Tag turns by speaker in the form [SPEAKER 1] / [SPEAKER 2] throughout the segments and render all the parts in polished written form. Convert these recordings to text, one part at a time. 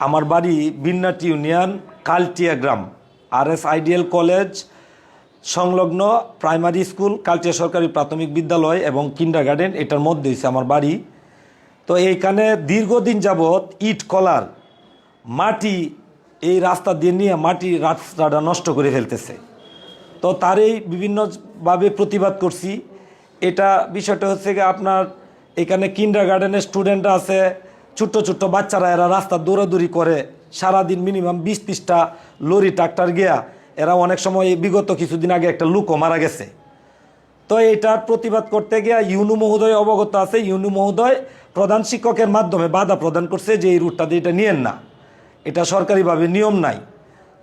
[SPEAKER 1] আমার বাড়ি বিন্নাটি ইউনিয়ন কালটিয়া গ্রাম, RS ideal college সংলগ্ন প্রাইমারি স্কুল, কালটিয়া সরকারি প্রাথমিক বিদ্যালয় এবং কিন্ডার গার্ডেন, এটার মধ্যে হচ্ছে আমার বাড়ি। তো এইখানে দীর্ঘদিন যাবৎ ইট কলার মাটি এই রাস্তা দিয়ে নিয়ে রাস্তাটা নষ্ট করে ফেলতেছে। তো তারই বিভিন্নভাবে প্রতিবাদ করছি। এটা বিষয়টা হচ্ছে কি, আপনার এখানে কিন্ডার গার্ডেনের স্টুডেন্টরা আছে, ছোট্ট ছোট্ট বাচ্চারা, এরা রাস্তা দৌড়াদৌড়ি করে সারাদিন, মিনিমাম 20-30টা লরি ট্রাক্টর গিয়া এরা অনেক সময় বিগত কিছুদিন আগে একটা লোকও মারা গেছে। তো এটার প্রতিবাদ করতে গিয়ে ইউনু মহোদয় অবগত আছে। ইউনু মহোদয় প্রধান শিক্ষকের মাধ্যমে বাধা প্রদান করছে যে এই রুটটা দিয়ে এটা নিয়েন না, এটা সরকারিভাবে নিয়ম নাই।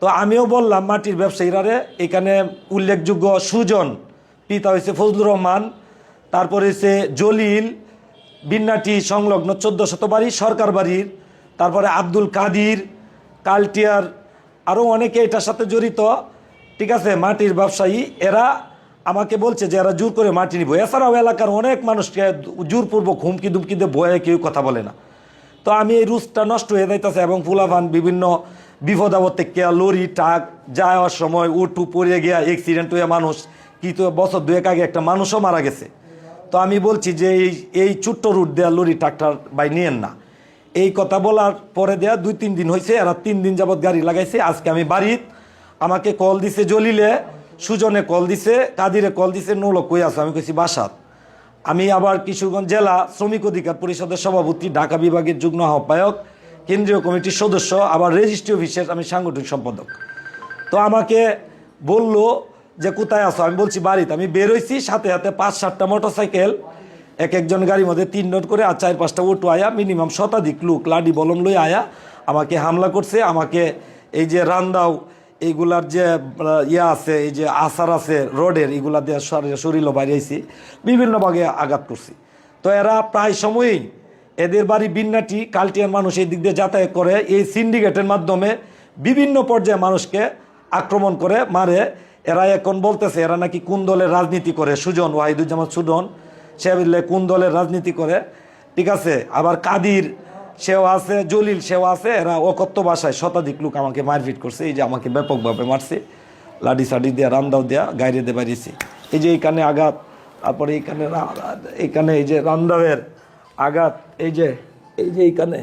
[SPEAKER 1] তো আমিও বললাম মাটির ব্যবসায়ীরারে, এখানে উল্লেখযোগ্য সুজন, পিতা হয়েছে ফজলুর রহমান, তারপরে হচ্ছে জলিল, বিন্নাটি সংলগ্ন 1400 বাড়ি সরকার বাড়ির, তারপরে আব্দুল কাদির, কালটিয়ার, আরও অনেকে এটার সাথে জড়িত, ঠিক আছে, মাটির ব্যবসায়ী। এরা আমাকে বলছে যে এরা জোর করে মাটি নিব। এছাড়াও এলাকার অনেক মানুষকে জোরপূর্বক হুমকি দুমকিতে ভয়ে কেউ কথা বলে না। তো আমি এই রুটটা নষ্ট হয়ে যাইতেছে এবং ফুলাফান বিভিন্ন বিপদ আপদে কেয়া লরি ট্রাক যাওয়ার সময় উঠু পড়ে গিয়া অ্যাক্সিডেন্ট হয়ে মানুষ, কিন্তু বছর 2 আগে একটা মানুষও মারা গেছে। তো আমি বলছি যে এই ছোট্ট রুট দেওয়া লরি ট্রাক্টর বাই নিয়েন না। এই কথা বলার পরে দেয়া 2-3 দিন হয়েছে, এরা 3 দিন যাবৎ গাড়ি লাগাইছে। আজকে আমি বাড়িত, আমাকে কল দিছে জলিলে, সুজনে কল দিছে, কাদিরে কল দিছে, নৌলো কই আছো? আমি কইছি বাসাত। আমি আবার কিশোরগঞ্জ জেলা শ্রমিক অধিকার পরিষদের সভাপতি, ঢাকা বিভাগের যুগ্ম আহ্বায়ক, কেন্দ্রীয় কমিটির সদস্য, আবার রেজিস্ট্রি অফিসের আমি সাংগঠনিক সম্পাদক। তো আমাকে বলল যে কোথায় আছো? আমি বলছি বাড়িতে। আমি বেরোইছি, সাথে সাথে 5-7টা মোটরসাইকেল, একজন গাড়ির মধ্যে 3 নোট করে আর 4-5টা অটো আয়া, মিনিমাম শতাধিক লোক লাডি বলম লই আয়া আমাকে হামলা করছে। আমাকে এই যে রান্দাও এইগুলার যে আছে, এই যে আসার আছে রোডের, এগুলা দিয়ে শরীরও বাইরেছি, বিভিন্ন ভাগে আঘাত করছি। তো এরা প্রায় সময়ই, এদের বাড়ি বিন্নাটি, কালটিয়ার মানুষ এই দিক দিয়ে যাতায়াত করে, এই সিন্ডিকেটের মাধ্যমে বিভিন্ন পর্যায়ে মানুষকে আক্রমণ করে মারে। এরা এখন বলতেছে এরা নাকি কোন দলের রাজনীতি করে, সুজন, ওয়াহিদুজ্জামান সুজন, সে বললে কোন দলের রাজনীতি করে, ঠিক আছে। আবার কাদির সেও আছে, জলিল সেও আছে। এরা অকথ্য ভাষায় শতাধিক লোক আমাকে মারপিট করছে। এই যে আমাকে ব্যাপকভাবে মারছে, লাডি সাডি দেওয়া, রান্দাও দেওয়া, গাইরে দিয়ে বাড়িয়েছে। এই যে এইখানে আঘাত, তারপরে এইখানে এই যে রান্দাওয়ের আঘাত, এই যে এইখানে